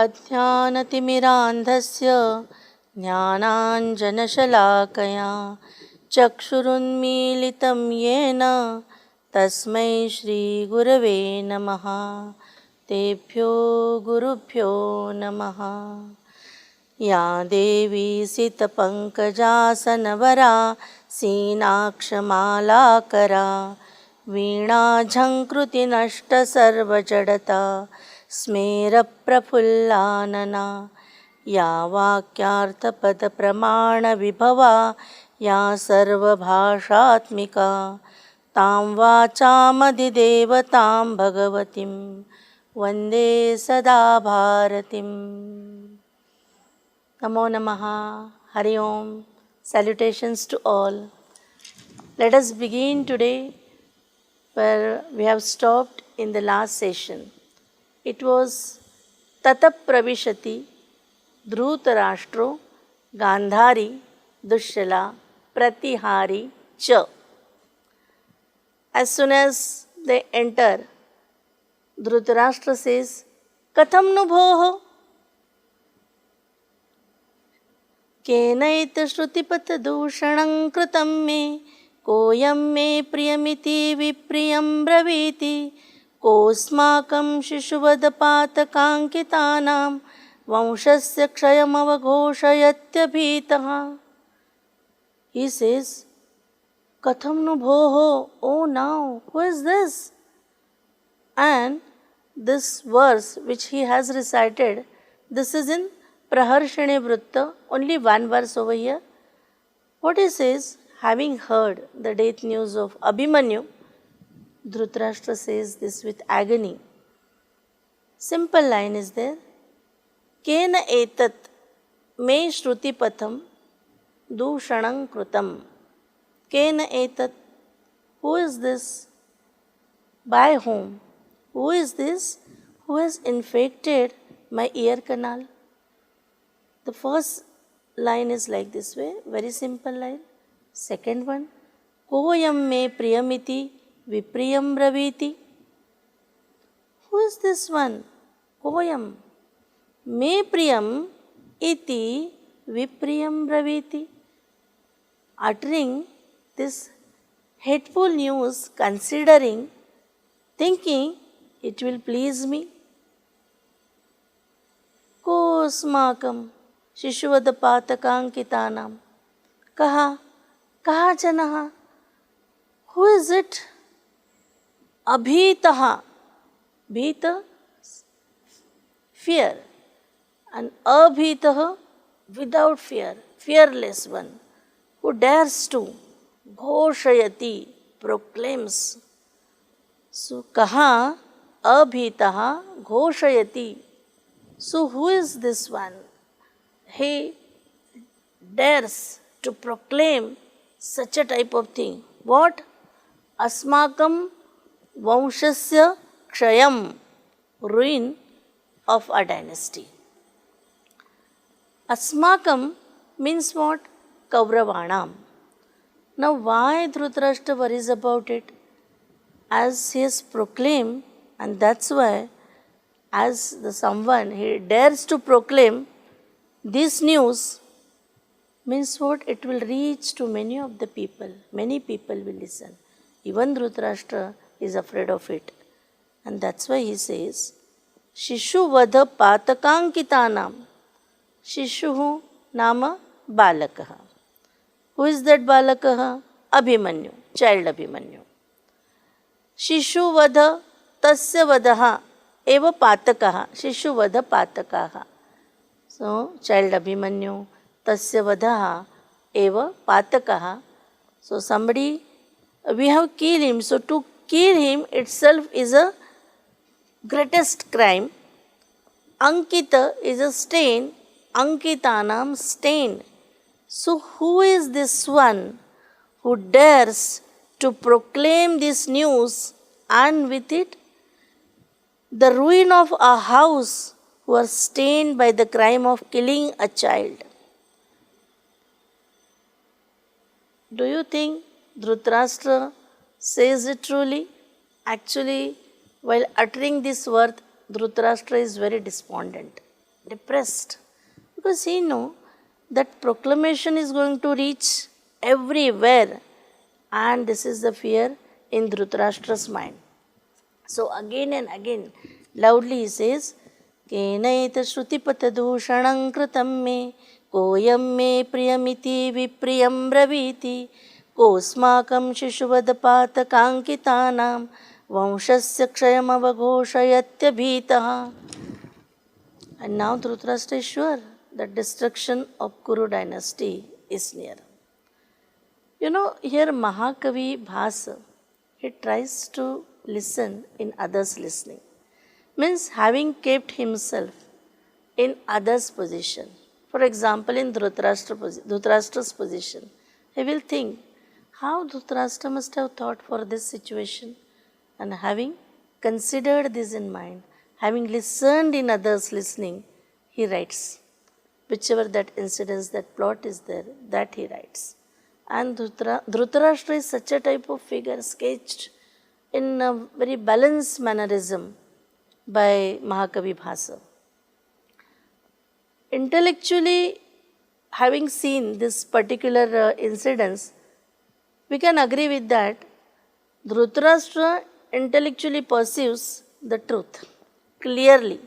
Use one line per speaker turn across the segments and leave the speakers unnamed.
अज्ञानतिमिरान्धस्य ज्ञानाञ्जनशलाकया चक्षुरुन्मीलितं येन तस्मै श्रीगुरवे नमः। तेभ्यो गुरुभ्यो नमः। या देवी सितपङ्कजासनवरा सीनाक्षमालाकरा वीणाझङ्कृतिनष्टसर्वजडता स्मेरप्रफुल्लानना या वाक्यार्थपदप्रमाणविभवा या सर्वभाषात्मिका तां वाचामधिदेवतां भगवतीं वन्दे सदा भारतीम्। Namo Namaha, Hari Om, salutations to all. Let us begin today where we have stopped in the last session. It was Tata Pravishati, Dhritarashtra, Gandhari, Dushala, Pratihari, Cha. As soon as they enter, Dhritarashtra says, Katham nu bhoho? केनैत श्रुतिपथदूषणं कृतं मे कोऽयं मे प्रियमिति विप्रियं ब्रवीति कोऽस्माकं शिशुवधपातकाङ्कितानां वंशस्य क्षयमवघोषयत्यभीतः. He says, Katham nu bhoho, oh now, who is this? And this verse which he has recited, this is in Praharshane Vrutta, only one verse over here. What he says, having heard the death news of Abhimanyu, Dhritarashtra says this with agony. Simple line is there. Kena etat me shruti patham dushanam krutam. Kena etat, who is this? By whom? Who is this who has infected my ear canal? The first line is like this way, very simple line. Second one, Koyam me priyamiti vipriyam braviti. Who is this one? Koyam me priyam iti vipriyam braviti. Uttering this hateful news, considering, thinking it will please me. Kosmakam शिशुवधपातकाङ्कितानां कहा जनः? Who is it? Abhitaha, Bhita, fear, and Abhitaha, without fear, fearless one, who dares to, Ghoshayati, proclaims. So kaha Abhitaha Ghoshayati. So who is this one? He dares to proclaim such a type of thing. What? Asmakam Vamshasya Kshayam, ruin of a dynasty. Asmakam means what? Kauravanam. Now why Dhritarashtra worries about it? As he has proclaimed, and that's why as the someone he dares to proclaim this news, means what? It will reach to many of the people. Many people will listen. Even Dhritarashtra is afraid of it. And that's why he says, Shishu Vadha Patakankitanam. Shishu Nama Balakaha. Who is that Balakaha? Abhimanyu, child Abhimanyu. Shishu Vadha Tasya Vadaha Eva Patakaha. Shishu Vadha Patakaha. So, child Abhimanyu, Tasya Vadaha, Eva Patakaha. So, somebody, we have killed him. So, to kill him itself is a greatest crime. Ankita is a stain. Ankitanam, stain. So, who is this one who dares to proclaim this news, and with it, the ruin of a house who are stained by the crime of killing a child? Do you think Dhritarashtra says it truly? Actually, while uttering this word, Dhritarashtra is very despondent. depressed because he knows that proclamation is going to reach everywhere, and this is the fear in Dhritarashtra's mind. So again and again loudly he says, Kenaita Shrutipatadushanam kritam me koyam me priyamiti vipriyam braviti kosmakam shishuvadapata kankitanam vamshasya kshayam avaghoshayatya. And now Dhritarashtra is sure that destruction of Kuru dynasty is near. Here Mahakavi Bhasa, he tries to listen in others' listening. Means having kept himself in others' position. For example, in Dhritarashtra's position, he will think how Dhritarashtra must have thought for this situation. And having considered this in mind, having listened in others' listening, he writes. Whichever that incidence, that plot is there, that he writes. And Dhritarashtra is such a type of figure sketched in a very balanced mannerism by Mahakavi Bhasa. Intellectually, having seen this particular incidence, we can agree with that. Dhritarashtra intellectually perceives the truth clearly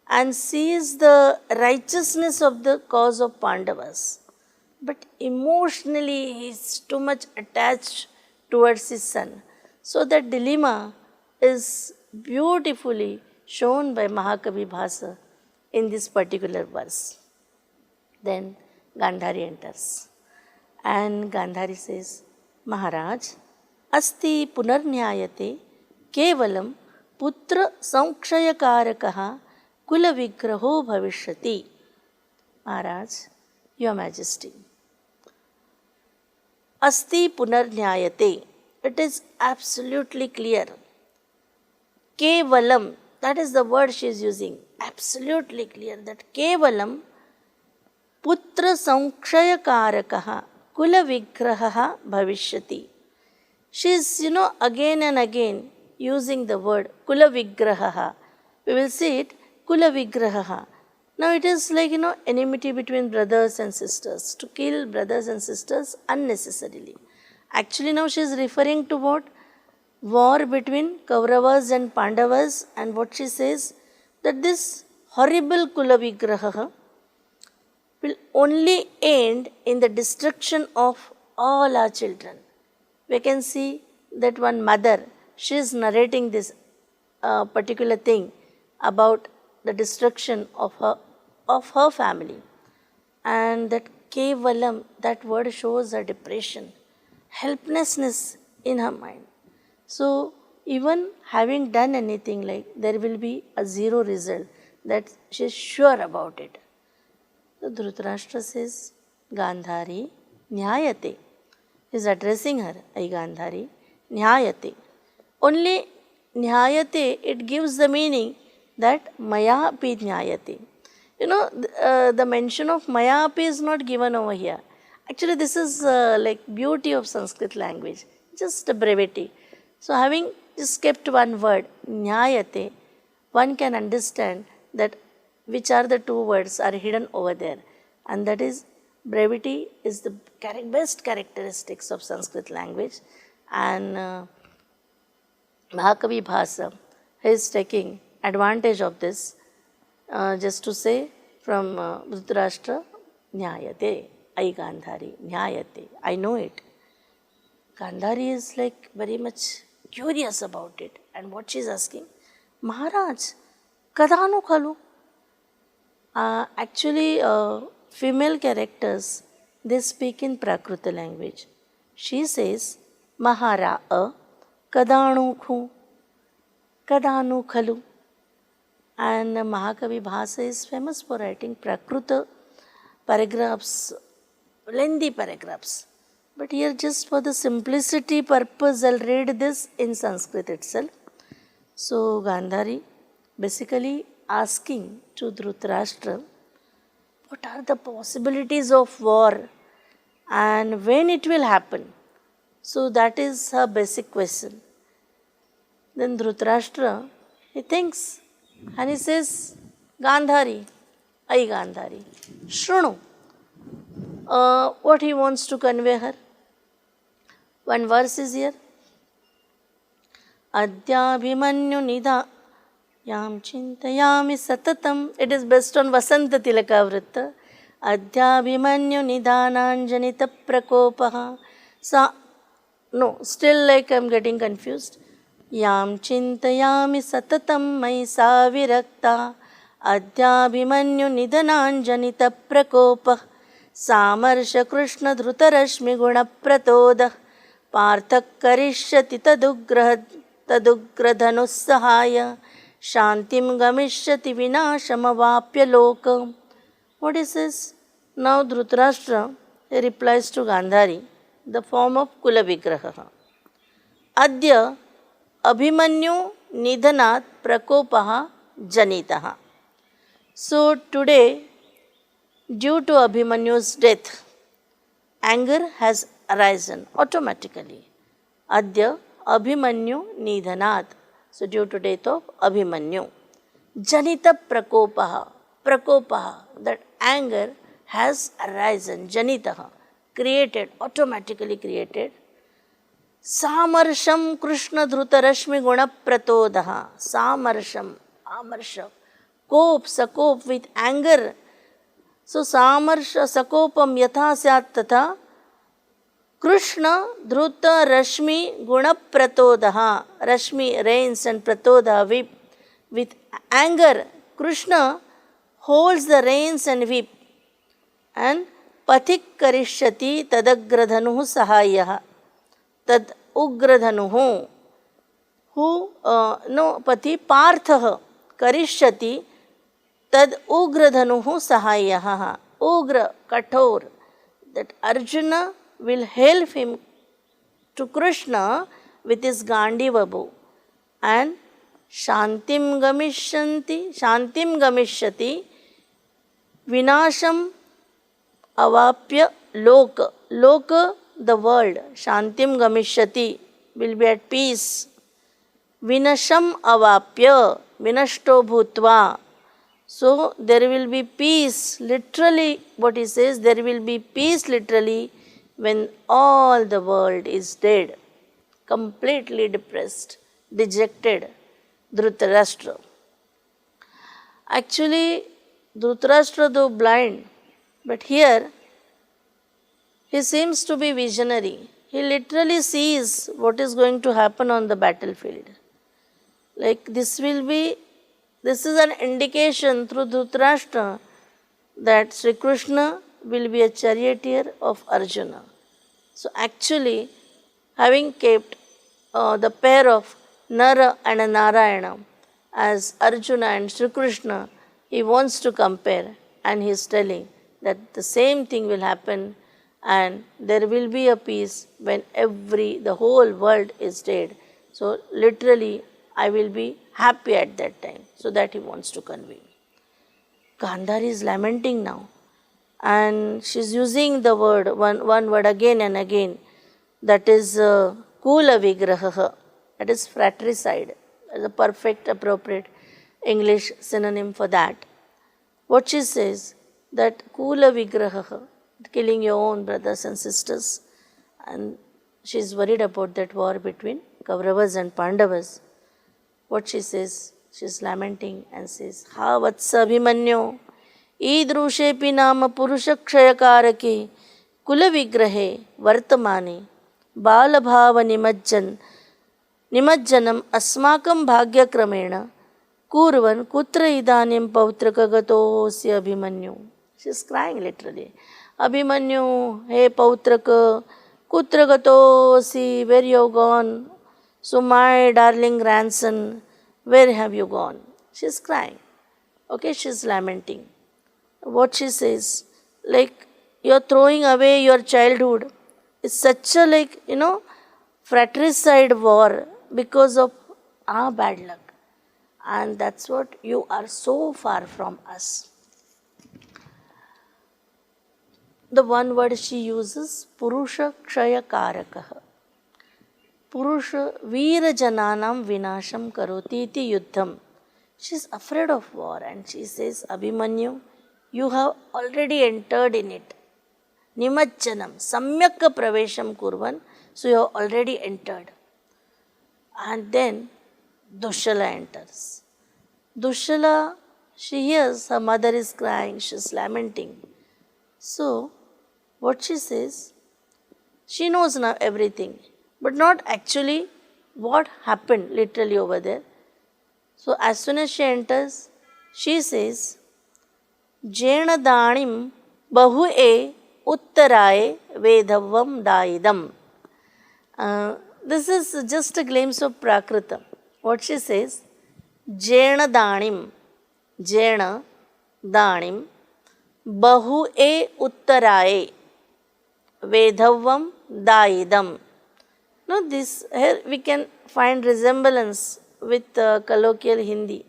and sees the righteousness of the cause of Pandavas. But emotionally he is too much attached towards his son. So that dilemma is beautifully shown by Mahakavi Bhasa in this particular verse. Then Gandhari enters. And Gandhari says, Maharaj, asti punarnyayate kevalam putra sankshayakarakah kula vigraho bhavishyati. Maharaj, Your Majesty, asti punarnyayate, it is absolutely clear. Kevalam, that is the word she is using, absolutely clear that kevalam putra sankshayakarakah kula vigraha bhavishyati. She is, again and again using the word kula vigraha. We will see it, kula vigraha. Now it is like, enmity between brothers and sisters, to kill brothers and sisters unnecessarily. Actually now she is referring to what? War between Kauravas and Pandavas, and what she says, that this horrible kula vigraha will only end in the destruction of all our children. We can see that one mother, she is narrating this particular thing about the destruction of her family. And that kevalam, that word shows her depression, helplessness in her mind. So even having done anything, like there will be a zero result, that she is sure about it. So Dhritarashtra says, Gandhari nyayate. He is addressing her, Ai Gandhari, nyayate. Only nyayate, it gives the meaning that maya api nyayate. The mention of maya api is not given over here. Actually, this is like beauty of Sanskrit language, just a brevity. So having just kept one word, nyayate, one can understand that which are the two words are hidden over there. And that is, brevity is the best characteristics of Sanskrit language. And Mahakavi Bhasa is taking advantage of this, just to say from Dhritarashtra, Nyayate, Ai Gandhari, Nyayate, I know it. Gandhari is like very much curious about it. And what she is asking, Maharaj, kadanu khalu? Actually, female characters, they speak in Prakruta language. She says, Mahara'a, kadanu khu, kadanu khalu. And Mahakavi Bhasa is famous for writing Prakruta paragraphs, lengthy paragraphs. But here, just for the simplicity purpose, I'll read this in Sanskrit itself. So Gandhari basically asking to Dhritarashtra, what are the possibilities of war and when it will happen? So that is her basic question. Then Dhritarashtra, he thinks and he says, Gandhari, Ai Gandhari. Shrunu. What he wants to convey her? One verse is here. Adhyabhimanyu nidha yam chintayami satatam. It is based on Vasanta Tilaka Vritta. Adhyabhimanyu nidhananjanita prakopaha. No, still like I am getting confused. Yam chintayami satatam mai sa virakta. Adhyabhimanyu nidhananjanita prakopaha. Samarsha Krishna Dhritarashmi guna pratoda. Parthak karishyati tadugradhanusahaya. Shantim gamishyati vinashamavapya lokam. What is this? Now Dhritarashtra replies to Gandhari, the form of Kula Vigraha. Adya Abhimanyu Nidhanat Prakopaha Janitaha. So today, due to Abhimanyu's death, anger has arisen automatically. Adya Abhimanyu Nidhanat. So due to death of Abhimanyu. Janita Prakopaha. Prakopaha, that anger has arisen. Janitaha, created, automatically created. Samarsham Krishna Dhritarashmi guna pratodaha. Samarsham, amarsha, cope, sacope with anger. So Samarsha sakopam yatha syat tatha Krishna Dhruta Rashmi Guna Pratodaha. Rashmi rains and Pratodaha whip. With anger, Krishna holds the reins and whip. And Pathik Karishyati Tadagradhanuhu Sahayaha. Tad Ugradhanuhu. Who, no, Pati Parthaha Karishyati Tad Ugradhanuhu Sahayaha. Ugra, Kathor. That Arjuna will help him to Krishna with his Gandiva bow. And Shantim Gamishyati Vinasham Avapya Loka. Loka, the world. Shantim Gamishyati, will be at peace. Vinasham Avapya, Vinashto Bhutva. So there will be peace. Literally, what he says, there will be peace literally when all the world is dead, completely depressed, dejected. Dhritarashtra. Actually, Dhritarashtra, though blind, but here he seems to be visionary. He literally sees what is going to happen on the battlefield. Like this is an indication through Dhritarashtra that Sri Krishna will be a charioteer of Arjuna. So actually, having kept the pair of Nara and Narayana as Arjuna and Sri Krishna, he wants to compare, and he is telling that the same thing will happen and there will be a peace when the whole world is dead. So literally, I will be happy at that time. So that he wants to convey. Gandhari is lamenting now, and she is using the word, one word again and again, that is Kula Vigraha, that is fratricide, as a perfect, appropriate English synonym for that. What she says, that Kula Vigraha, killing your own brothers and sisters, and she is worried about that war between Kauravas and Pandavas. What she says, she is lamenting and says, Ha vatsa Abhimanyu idrushepi nama purusha kshayakarake kula vigrahe vartamani balabhava nimajjanam asmakam bhagya kramena kurvan kutra idanim pautraka gatosya Abhimanyu. She is crying literally. Abhimanyu, hey pautraka, kutra gatosi, where you have gone? So my darling grandson, where have you gone? She is crying. Okay, she is lamenting. What she says, like, you are throwing away your childhood. It's such a fratricide war because of our bad luck. And that's what, you are so far from us. The one word she uses, Purusha Kshaya Karakaha. Purusha Veera Jananam Vinasham Karoti iti Yuddham. She is afraid of war and she says, Abhimanyu, you have already entered in it. Nimajjanam, samyak pravesham kurvan, so you have already entered. And then Dushala enters. Dushala, she hears her mother is crying, she is lamenting. So, what she says, she knows now everything, but not actually what happened literally over there. So, as soon as she enters, she says, Jena danim bahu e uttaraye vedhavam daidam. This is just a glimpse of Prakrita. What she says, Jena danim, bahu e uttaraye vedhavam daidam. Now this, here we can find resemblance with colloquial Hindi.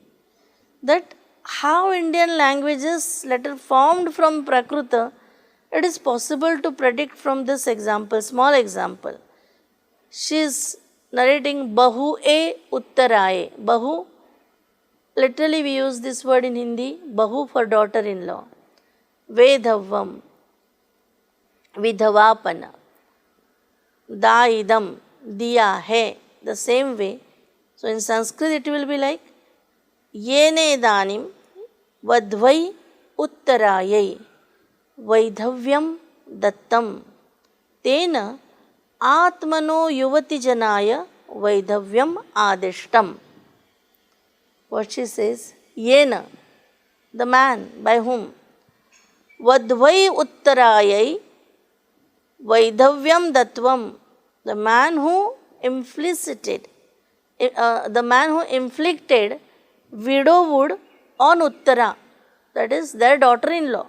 That how Indian languages later formed from Prakrita, it is possible to predict from this example, small example. She is narrating Bahu e Uttaraye. Bahu, literally we use this word in Hindi, Bahu for daughter-in-law. Vedhavam, Vidhavapana. Daidam, diya hai. The same way. So in Sanskrit it will be like Yene danim vadvai uttarayai vaidhavyam dattam tena atmano yuvati janaya vaidhavyam adishtam. What she says, Yena, the man by whom, vadvai uttarayai vaidhavyam dattvam, the man who inflicted widowhood on Uttara, that is their daughter-in-law,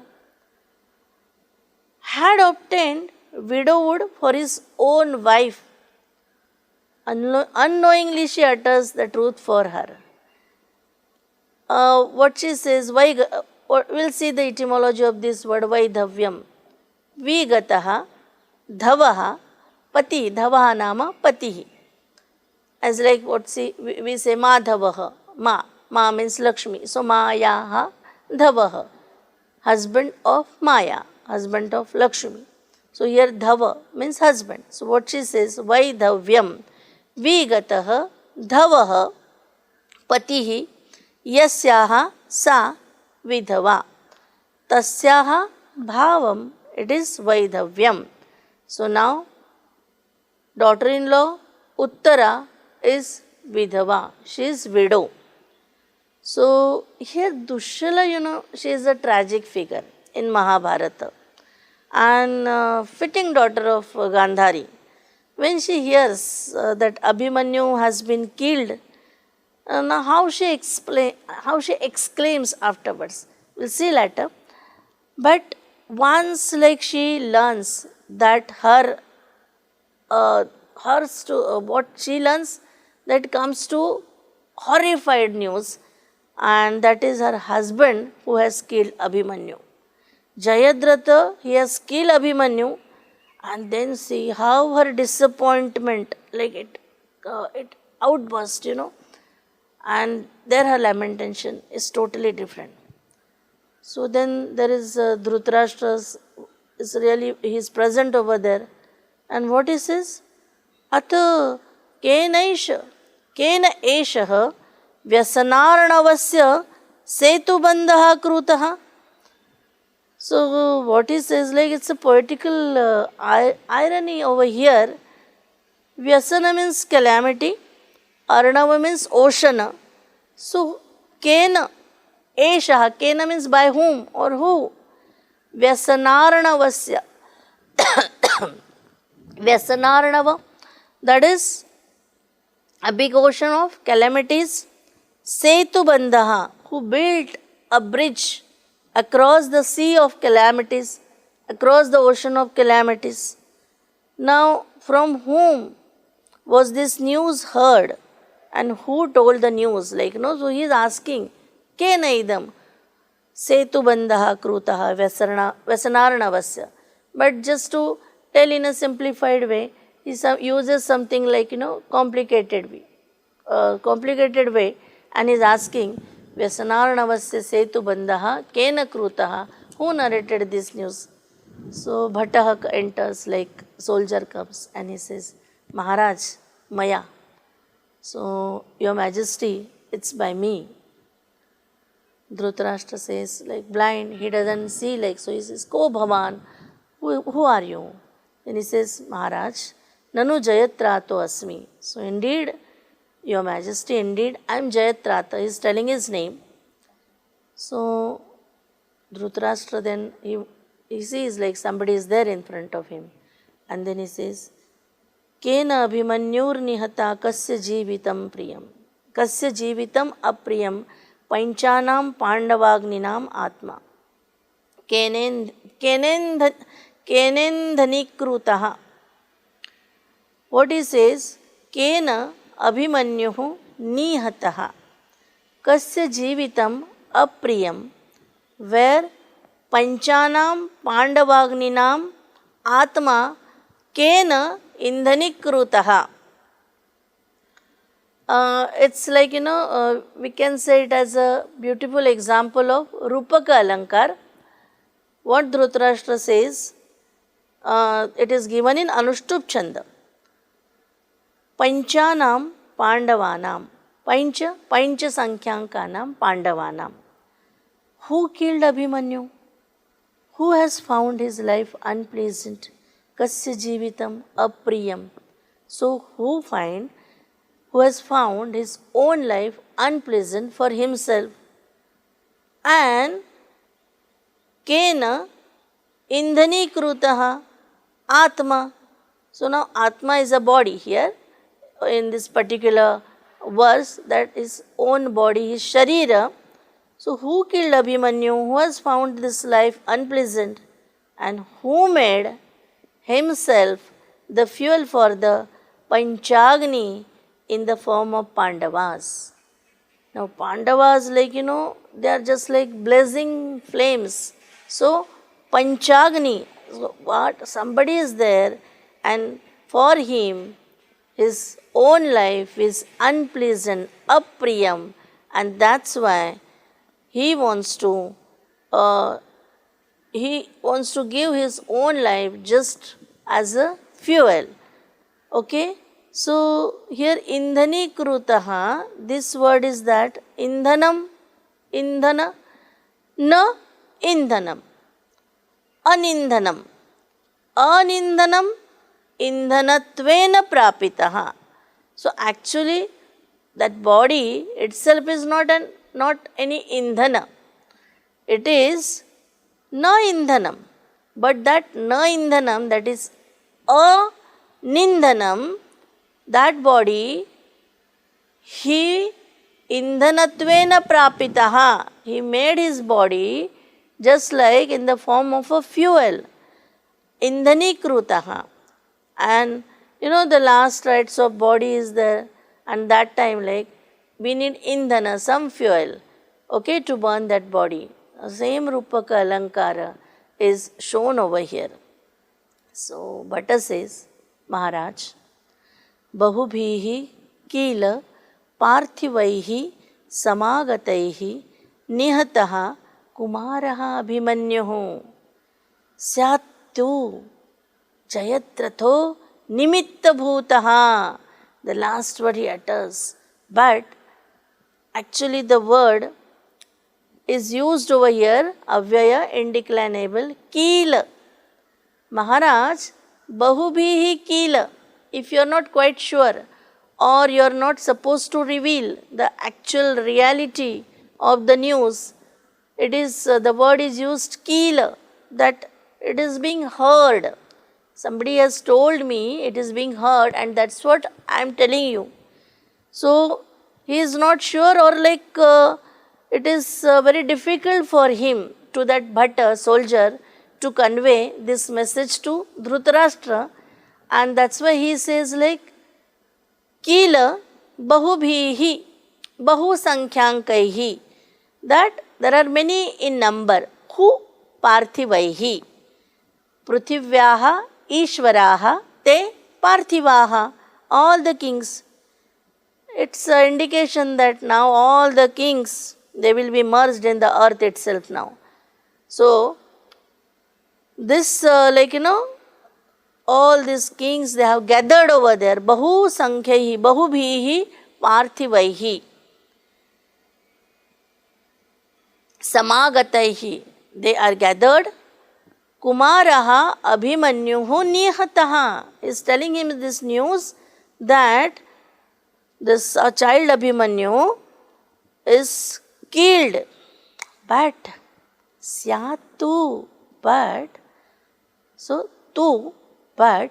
had obtained widowhood for his own wife. Unknowingly she utters the truth for her. What she says, we'll see the etymology of this word, Vaidhavyam. Vigataha, Dhavaha, Pati, Dhavaha nama Patihi. As like what we say Madhavaha, Ma means Lakshmi. So Mayaha, Dhavaha, husband of Maya, husband of Lakshmi. So here Dhava means husband. So what she says, Vaidhavyam, Vigataha, Dhavaha, Patihi, Yasyaha, Sa, Vidhava. Tasyaha, Bhavam, it is Vaidhavyam. So now, daughter-in-law, Uttara, is Vidhava. She is widow. So here Dushala, she is a tragic figure in Mahabharata and fitting daughter of Gandhari. When she hears that Abhimanyu has been killed, now how she exclaims afterwards, we'll see later. But once like she learns that what she learns, that comes to horrified news, and that is her husband who has killed Abhimanyu. Jayadratha, he has killed Abhimanyu, and then see how her disappointment, like it outburst, and there her lamentation is totally different. So then there is Dhritarashtra, he is present over there, and what he says? Atha kena eshaha vyasanarnavasya setubandha krutaha. So what he says, like it's a poetical irony over here. Vyasana means calamity, Arnava means ocean. So kena eshaha, kena means by whom or who? Vyasanarnavasya. Vyasanarnava, that is a big ocean of calamities. Setu Bandhaha, who built a bridge across the sea of calamities, across the ocean of calamities. Now, from whom was this news heard and who told the news? So he is asking, Kena idam setu bandhaha krutaha vyasanarnavasya. But just to tell in a simplified way, he uses something like, complicated way, and is asking, Vyasanarnavasya setu bandhaha kena krutaha, Who narrated this news? So Bhattah enters, like soldier comes and he says, Maharaj, Maya. So, Your Majesty, it's by me. Dhritarashtra says, like blind, he doesn't see, like, so he says, Ko Bhavan, who are you? Then he says, Maharaj, Nanu Jayatrato Asmi. So, indeed, Your Majesty, indeed, I am Jayatrata. He is telling his name. So, Dhritarashtra then, he sees like somebody is there in front of him. And then he says, Kena Abhimanyur nihata kasya jeevitam priyam. Kasya jeevitam apriyam panchanam pandavagninam atma. Kenendhanikrutaha. What he says, Kena Abhimanyuhu nihataha. Kasya jeevitam apriyam. Where Panchanam Pandavagninam Atma Kena Indhanikrutaha. It's like, we can say it as a beautiful example of Rupaka Alankar. What Dhritarashtra says, it is given in Anushtup Chanda. Panchanam Pandavanam. Pancha Sankhyankanam Pandavanam. Who killed Abhimanyu? Who has found his life unpleasant? Kasya jeevitam apriyam. So who has found his own life unpleasant for himself? And Kena indhanikrutaha atma. So now atma is a body here. In this particular verse, that is own body, his sharira. So who killed Abhimanyu? Who has found this life unpleasant? And who made himself the fuel for the Panchagni in the form of Pandavas? Now Pandavas, like, they are just like blazing flames. So Panchagni, somebody is there, and for him, his own life is unpleasant, apriyam, and that's why he wants to give his own life just as a fuel. Okay? So here indhani krutaha, this word is that indhanam, indhana, na indhanam, anindhanam, anindhanam, indhanatvena prapitaha. So actually that body itself is not any indhana. It is na indhanam. But that na indhanam, that is a nindhanam, that body, he indhanatvena prapitaha. He made his body just like in the form of a fuel. Indhanikrutaha. And the last rites of body is there, and that time, like, we need indhana, some fuel, okay, to burn that body. Same Rupaka Alankara is shown over here. So Bhatta says, Maharaj, Bahubhihi Kila Parthivaihi Samagataihi Nihataha Kumaraha Abhimanyuhu Syattu Jayatratho Nimitta Bhutaha. The last word he utters. But actually the word is used over here, avyaya, indeclinable, kila. Maharaj, bahubhihi kila. If you are not quite sure, or you are not supposed to reveal the actual reality of the news, it is the word is used kila, that it is being heard. Somebody has told me it is being heard, and that's what I am telling you. So he is not sure, or like it is very difficult for him, to that Bhatta soldier, to convey this message to Dhritarashtra, and that's why he says like Kila bahubhihi bahu sankhyankaihi, that there are many in number. Who? Parthivaihi. Prithivyaha Ishvaraha te Parthivaha. All the kings. It's an indication that now all the kings, they will be merged in the earth itself now. So this all these kings, they have gathered over there. Bahu sankhyahi, bahubhihi parthivaihi, samagataihi. They are gathered. Kumaraha Abhimanyuhu nihataha. He is telling him this news that this child Abhimanyu is killed. But syatu, but so tu, but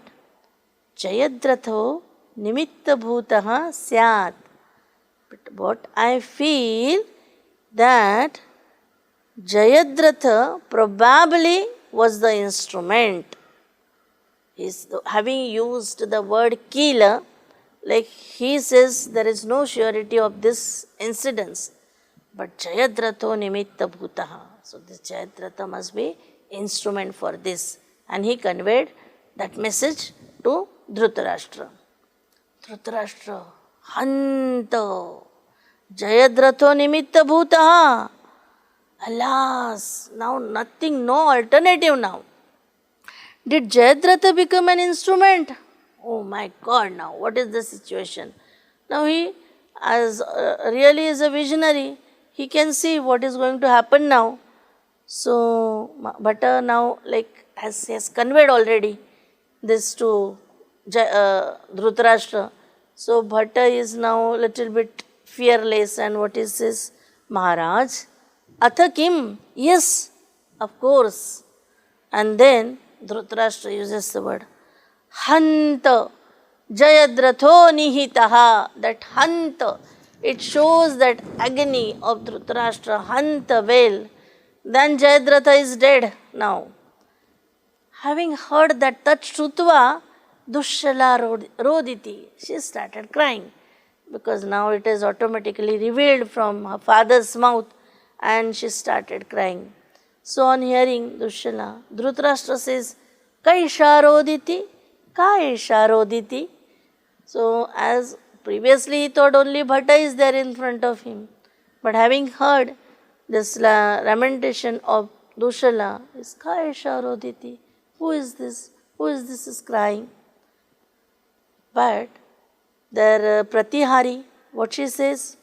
Jayadratho nimitta bhutaha syat. But what I feel that Jayadratha probably was the instrument. He's having used the word kila, like he says there is no surety of this incidence. But Jayadratho nimitta bhutaha. So this Jayadratha must be instrument for this. And he conveyed that message to Dhritarashtra. Dhritarashtra, hanta, Jayadratho nimitta bhutaha. Alas, now nothing, no alternative now. Did Jayadratha become an instrument? Oh my God, now what is the situation? Now he, as really is a visionary, he can see what is going to happen now. So, Bhatta now, like, as he has conveyed already this to Dhritarashtra. So, Bhatta is now a little bit fearless, and what is this? Maharaj, Atha kim? Yes, of course. And then Dhritarashtra uses the word Hanta Jayadratho nihitaha. That Hanta, it shows that agony of Dhritarashtra. Hanta, well, then Jayadratha is dead now. Having heard that Tat-Shrutva, Dushala Roditi, she started crying, because now it is automatically revealed from her father's mouth, and she started crying. So on hearing Dushala, Dhritarashtra says, Kaisha Roditi? Kaisha Roditi? So as previously he thought only Bhatta is there in front of him. But having heard this lamentation of Dushala, is Kaisha Roditi? Who is this? Who is this is crying? But their Pratihari, what she says?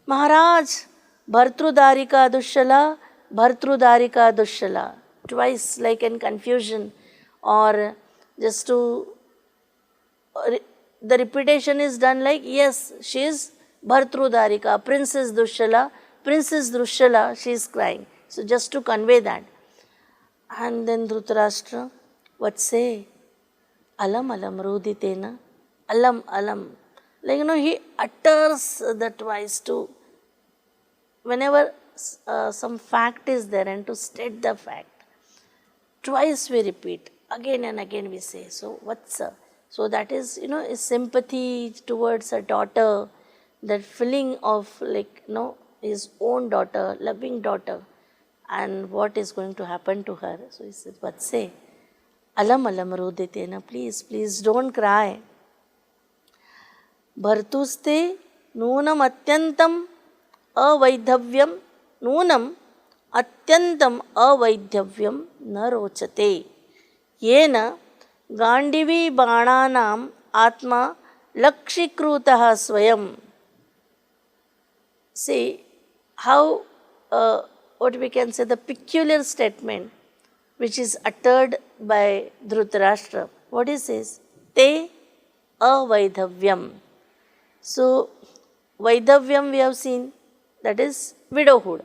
Maharaj, Bhartrudarika Dushala, Bhartrudarika Dushala. Twice, like in confusion, or just to, the repetition is done like, yes, she is Bhartrudarika, Princess Dushala, Princess Dushala, she is crying. So just to convey that. And then Dhritarashtra, what say? Alam alam ruditena, alam alam. Like, he utters the twice to, whenever some fact is there, and to state the fact. Twice we repeat, again and again we say. So what's so that is, is sympathy towards a daughter, that feeling of his own daughter, loving daughter, and what is going to happen to her. So he said, what say? Alam alam ruditena, please, please don't cry. Bhartuste nunam atyantam avaidhavyam, nunam atyantam avaidhavyam na rochate. Yena gandivi bananam atma lakshikrutaha swayam. See how, what we can say, the peculiar statement which is uttered by Dhritarashtra. What he says? Te avaidhavyam. So, Vaidhavyam we have seen, that is widowhood.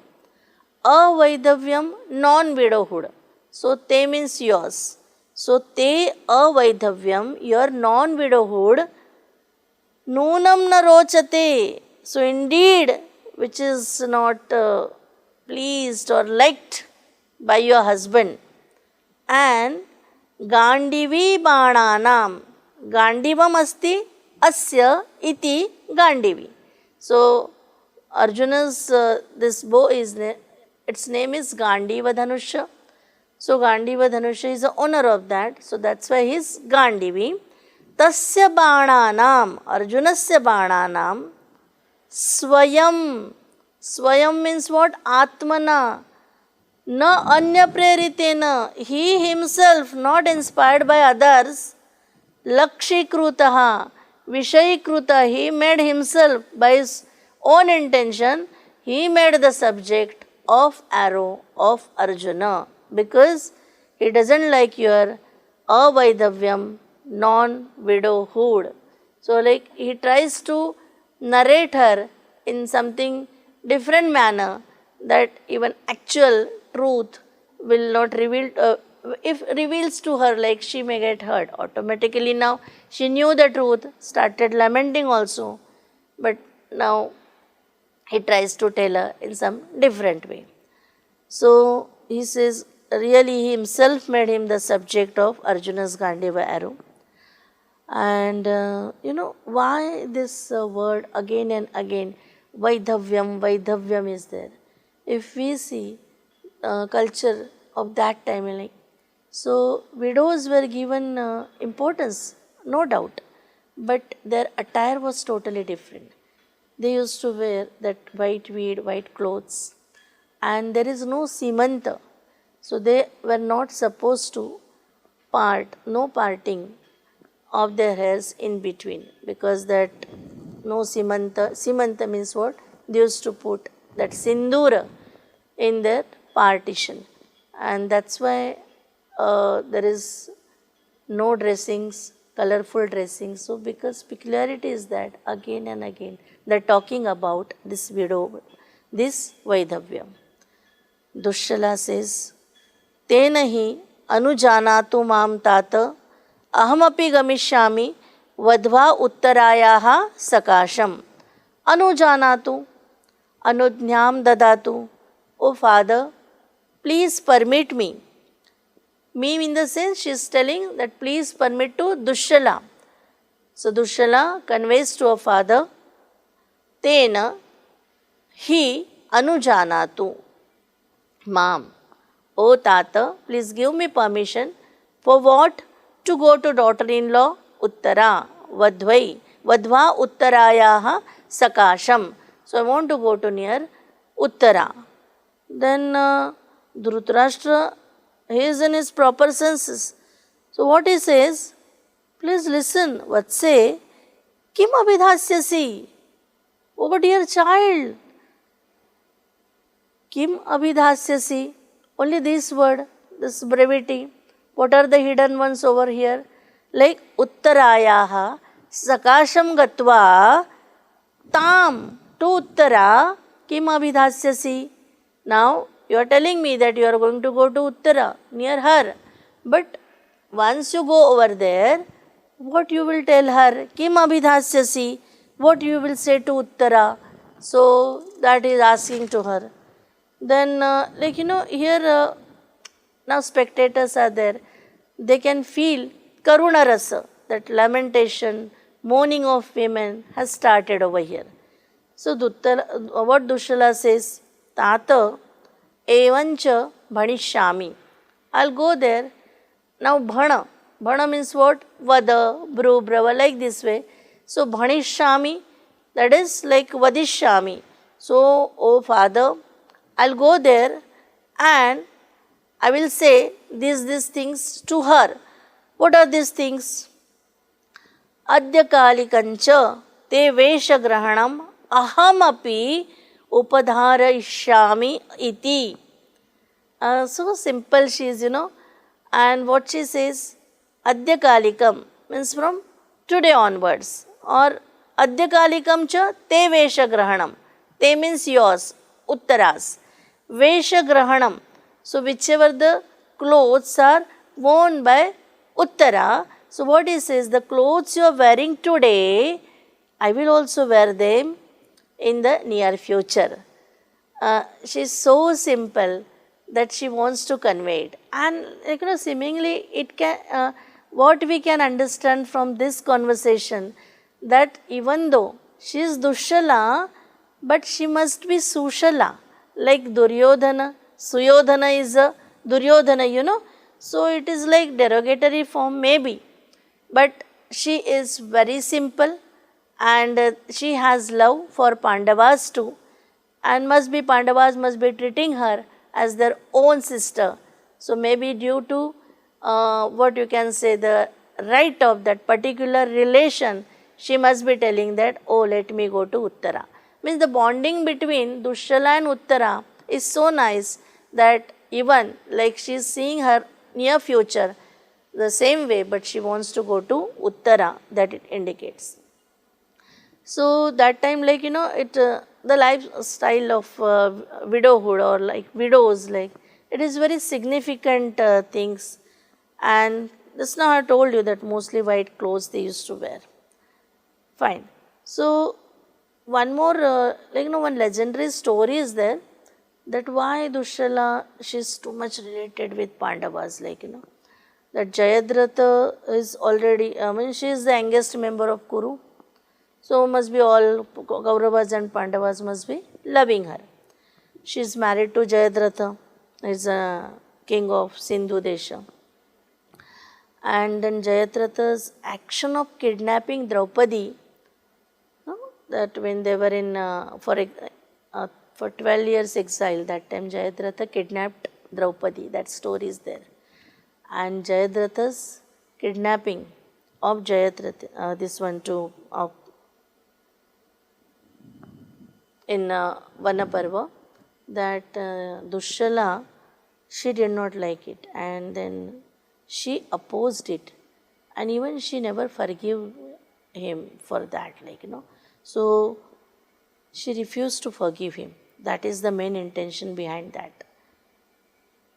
Avaidhavyam, non-widowhood. So, te means yours. So, te avaidhavyam, your non-widowhood, nunam na rochate. So, indeed, which is not pleased or liked by your husband. And Gandivi Bananam, Gandivam asti asya iti Gandivi. So Arjuna's this bow is, its name is Gandiva Dhanusha. So Gandiva Dhanusha is the owner of that. So that's why he is Gandivi. Tasya Bananam, Arjunasya Bananam, Swayam. Swayam means what? Atmana. Na anya preritena, he himself, not inspired by others, Lakshikrutaha, Vishayikruta, he made himself by his own intention, he made the subject of arrow of Arjuna because he doesn't like your avaidavyam, non-widowhood. So like he tries to narrate her in something different manner that even actual truth will not reveal, if reveals to her, like she may get hurt automatically. Now she knew the truth, started lamenting also, but now he tries to tell her in some different way. So he says really he himself made him the subject of Arjuna's Gandiva arrow. And why this word again and again, Vaidhavyam is there. If we see culture of that time, like, so widows were given importance, no doubt, but their attire was totally different. They used to wear that white weed, white clothes, and there is no simanta. So they were not supposed to part, no parting of their hairs in between, because that no simanta means what? They used to put that sindura in their partition, and that's why there is no dressings, colorful dressings. So because peculiarity is that again and again they're talking about this widow, this Vaidhavyam. Dushala says, Tena hi anujanatu mam tata ahamapi gamishyami vadva uttarayaha sakasham. Anujanatu, anudnyam dadatu. Oh father, please permit me. Me in the sense she is telling that please permit to Dushala. So Dushala conveys to her father, Tena hi anujanatu. Mom, oh Tata, please give me permission. For what? To go to daughter-in-law Uttara, Vadvai, Vadva Uttarayaha Sakasham. So I want to go to near Uttara. Then Dhritarashtra, he is in his proper senses. So what he says, please listen, what say, Kim abhidhasyasi? Oh dear child, Kim abhidhasyasi? Only this word, this brevity. What are the hidden ones over here? Like Uttarayaha, Sakasham Gatva, Tam, to Uttara, Kim abhidhasyasi? Now you are telling me that you are going to go to Uttara, near her. But once you go over there, what you will tell her? Kim abhidhasyasi? What you will say to Uttara? So that is asking to her. Then here now spectators are there. They can feel Karuna Rasa, that lamentation, mourning of women has started over here. So what Dushala says, Tata evancha bhanishyami. I'll go there. Now bhana. Bhana means what? Vada, bru, brava, like this way. So bhanishyami, that is like vadishyami. So, oh father, I'll go there and I will say these things to her. What are these things? Adya kalikancha te veshagrahanam ahamapi upadharayishyami iti. So simple she is, And what she says, Adya kalikam means from today onwards. Or Adya kalikam cha te veshagrahanam. Te means yours, uttaras. Veshagrahanam. So whichever the clothes are worn by Uttara. So what he says, the clothes you are wearing today, I will also wear them in the near future. She is so simple that she wants to convey it. And seemingly it can, what we can understand from this conversation, that even though she is Dushala, but she must be Sushala, like Duryodhana. Suyodhana is a Duryodhana, So it is like derogatory form maybe. But she is very simple and she has love for Pandavas too. And Pandavas must be treating her as their own sister. So maybe due to what you can say, the right of that particular relation, she must be telling that, oh, let me go to Uttara. Means the bonding between Dushala and Uttara is so nice that even like she is seeing her near future the same way, but she wants to go to Uttara, that it indicates. So that time, like, it the lifestyle of widowhood or like widows, like it is very significant things. And just now I told you that mostly white clothes they used to wear. Fine. So one more, one legendary story is there, that why Dushala, she is too much related with Pandavas, that Jayadratha is already, she is the youngest member of Kuru. So must be all Kauravas and Pandavas must be loving her. She is married to Jayadratha, is a king of Sindhu Desha. And then Jayadratha's action of kidnapping Draupadi, that when they were in for 12 years exile, that time Jayadratha kidnapped Draupadi, that story is there. And Jayadratha's kidnapping of Jayadratha, this one too, in Vanaparva, that Dushala, she did not like it, and then she opposed it, and even she never forgave him for that, So she refused to forgive him. That is the main intention behind that.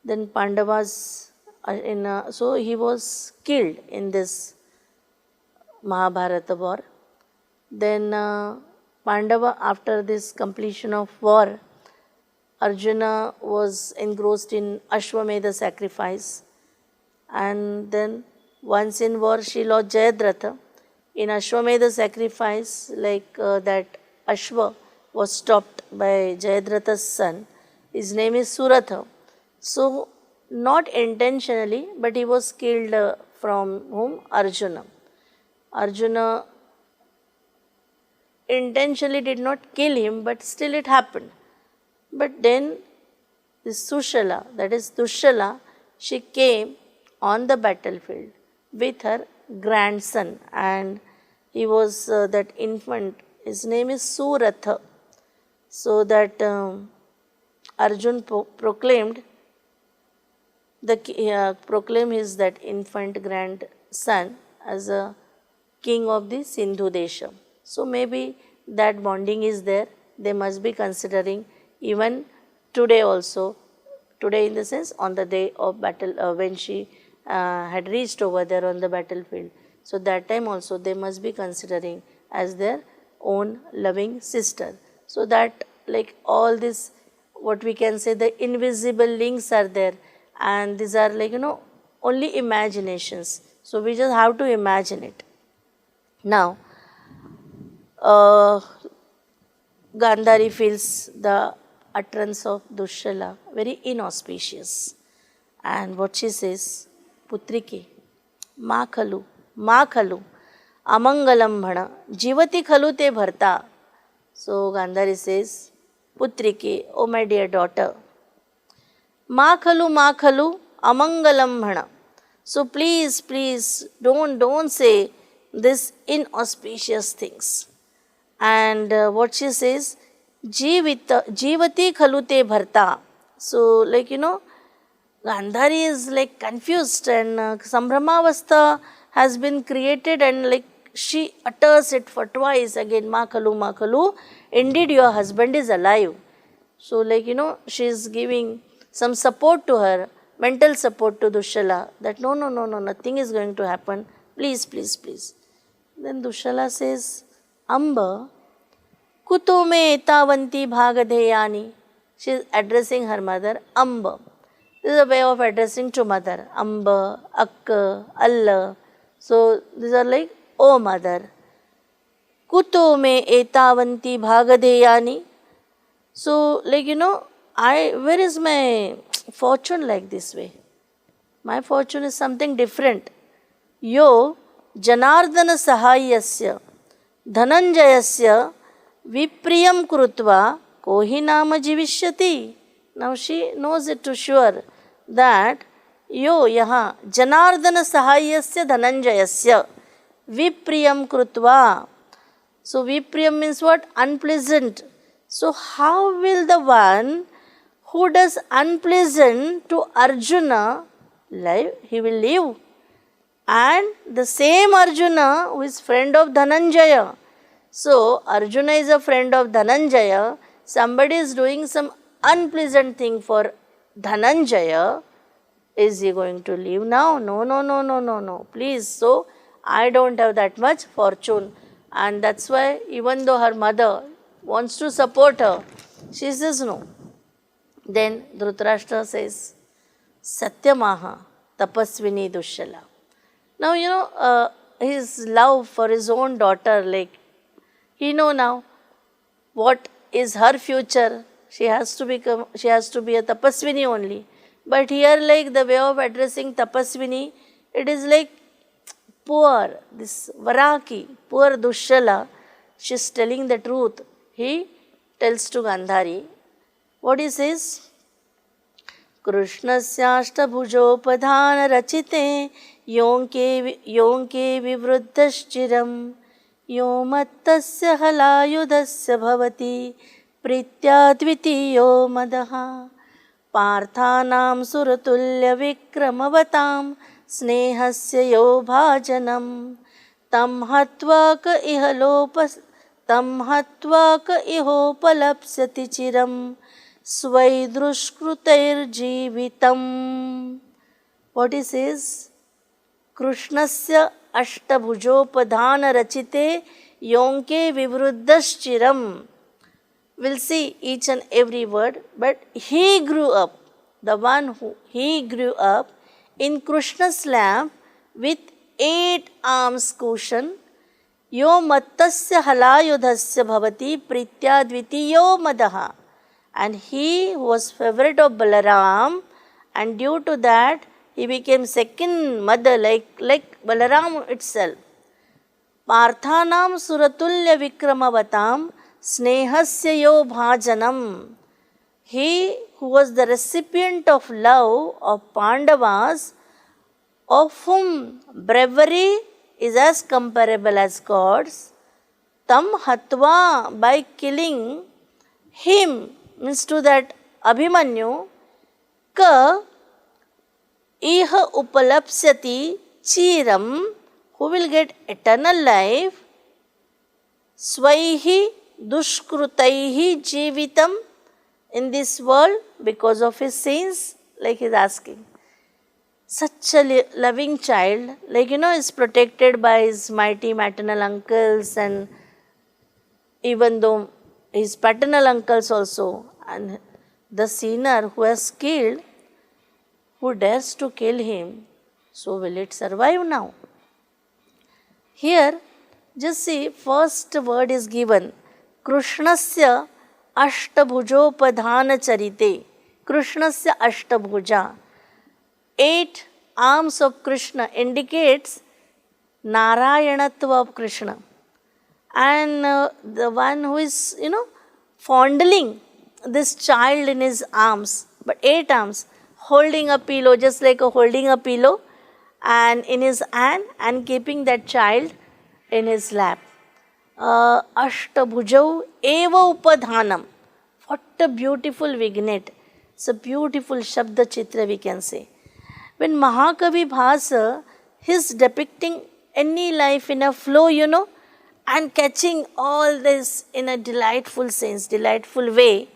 Then Pandavas, so he was killed in this Mahabharata war. Then Pandava, after this completion of war, Arjuna was engrossed in Ashwamedha sacrifice. And then once in war, she lost Jayadratha. In Ashwamedha sacrifice, that Ashwa was stopped by Jayadratha's son. His name is Suratha. So, not intentionally, but he was killed from whom? Arjuna. Arjuna intentionally did not kill him, but still it happened. But then this Sushala, that is Dushala, she came on the battlefield with her grandson, and he was that infant, his name is Suratha. So that Arjun proclaimed his that infant grandson as a king of the Sindhu Desha. So maybe that bonding is there. They must be considering even today also, today in the sense on the day of battle, when she had reached over there on the battlefield. So that time also they must be considering as their own loving sister. So that all this, what we can say, the invisible links are there, and these are only imaginations. So we just have to imagine it. Now, Gandhari feels the utterance of Dushala very inauspicious. And what she says, Putrike, Ma khalu, amangalam bhana, jivati khalu te bharta. So Gandhari says, Putrike, oh my dear daughter, Ma khalu, amangalam bhana. So please, don't say this inauspicious things. And what she says, Jivati khalute bharta. So Gandhari is confused, and Sambhramavastha has been created, and she utters it for twice again, Ma khalu, indeed your husband is alive. So she is giving some support to her, mental support to Dushala, that no, nothing is going to happen, please. Then Dushala says, Amba, kuto me etavanti bhagadheyani. She is addressing her mother, Amba. This is a way of addressing to mother, Amba, Akka, Allah. So these are oh mother. Kuto me etavanti bhagadheyani. So where is my fortune like this way? My fortune is something different. Yo Janardana Sahayasya Dhananjayasya Vipriyam Krutva Kohi Nama Jivishyati Now she knows it to sure that yo yaha janardana sahayyasya dhananjayasya vipriyam krutva. So vipriyam means what? Unpleasant. So how will the one who does unpleasant to Arjuna live? He will live. And the same Arjuna who is friend of Dhananjaya. So Arjuna is a friend of Dhananjaya. Somebody is doing some unpleasant thing for Dhananjaya. Is he going to live now? No. Please. So I don't have that much fortune. And that's why even though her mother wants to support her, she says no. Then Dhritarashtra says, Satyamaha tapasvini dushala. Now, his love for his own daughter, like, he know now what is her future. She has to be a tapasvini only. But here, like, the way of addressing tapasvini, it is like poor, this Varaki, poor Dushala, she is telling the truth. He tells to Gandhari, what he says? Krishnasyaštabhujopadhana rachite yonke vivruddhaschiram yomattasya halayudasya bhavati prityadvitiyo madaha parthanam suratulya vikramavatam snehasya yo bhajanam tam hatva ka ihopalapsyati chiram svaidrushkrutair jivitam. What he says? Krishnasya ashtabhujopadhana rachite yonke vivruddhaschiram. We'll see each and every word, but he grew up, the one who he grew up in Krishna's lap with 8 arms cushion. Yo mattasya halayudhasya bhavati prityadvitiyo madaha. And he was favorite of Balaram, and due to that he became second mother like Balaram itself. Parthanam suratulya vikramavatam snehasya yo bhajanam. He who was the recipient of love of Pandavas, of whom bravery is as comparable as God's, tam hatva, by killing him, means to that Abhimanyu, ka iha upalapsyati chiram, who will get eternal life, svaihi dushkrutaihi jivitam, in this world because of his sins, like he is asking. Such a loving child, like is protected by his mighty maternal uncles, and even though his paternal uncles also, and the sinner who has killed, who dares to kill him, so will it survive now? Here, just see, first word is given, Krishnasya ashtabhujopadhana charite. Krishnasya ashtabhuja. 8 arms of Krishna indicates Narayanatva of Krishna. And the one who is, fondling this child in his arms, but 8 arms, holding a pillow, just like holding a pillow, and in his hand, and keeping that child in his lap. Ashtabhujau eva upadhanam. What a beautiful vignette. It's a beautiful Shabda Chitra, we can say. When Mahakavi Bhasa, he's depicting any life in a flow, and catching all this in a delightful sense, delightful way,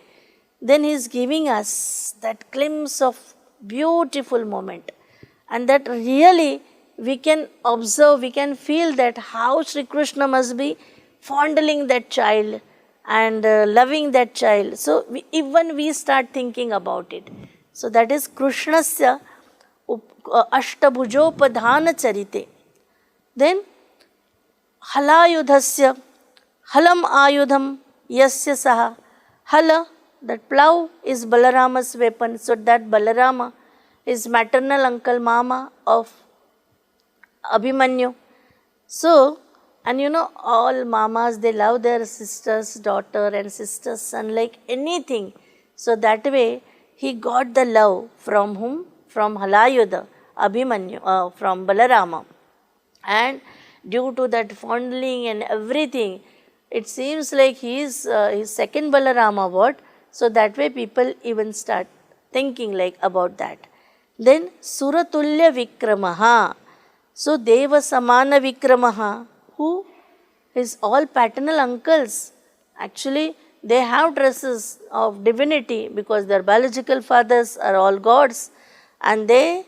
then he's giving us that glimpse of beautiful moment. And that really we can observe, we can feel that how Sri Krishna must be fondling that child and loving that child. So even we start thinking about it. So that is Krishnasya ashtabhujopadhana charite. Then halayudhasya, halam ayudham yasya saha. Hala, that plow, is Balarama's weapon. So that Balarama is maternal uncle mama of Abhimanyu. So, and all mamas, they love their sister's daughter and sister's son like anything. So that way he got the love from whom? From Halayuda, Abhimanyu, from Balarama. And due to that fondling and everything, it seems like he is his second Balarama, what? So that way people even start thinking like about that. Then Suratulya Vikramaha. So Deva Samana Vikramaha, who is all paternal uncles. Actually, they have traces of divinity because their biological fathers are all gods, and they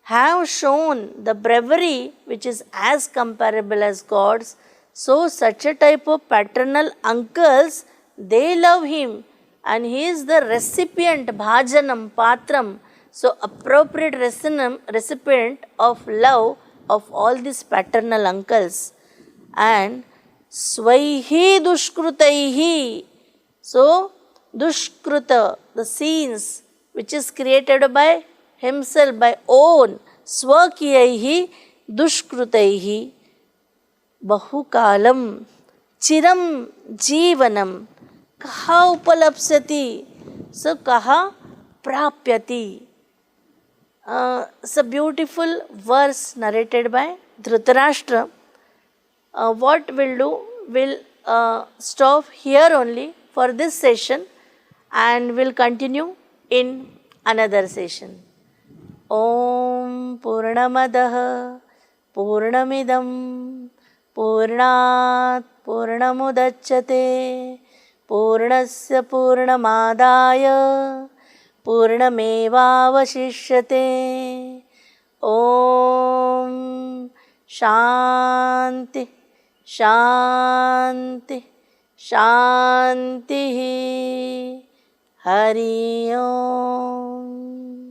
have shown the bravery which is as comparable as gods. So such a type of paternal uncles, they love him, and he is the recipient, bhajanam, patram, so appropriate recipient of love of all these paternal uncles. And Svaihi Dushkrutaihi. So, Dushkruta, the scenes which is created by himself, by own, Swakiyaihi Dushkrutaihi, Bahukalam, Chiram Jivanam, Kaha Upalapsati. So, Kaha Prapyati. It's a beautiful verse narrated by Dhritarashtra. What we'll do, we'll stop here only for this session, and we'll continue in another session. Om Purnamadah Purnamidam Purnat Purnamudachyate Purnasya Purnamadaya Purnamevavashishyate. Om Shanti Shanti Shanti. Hari Om.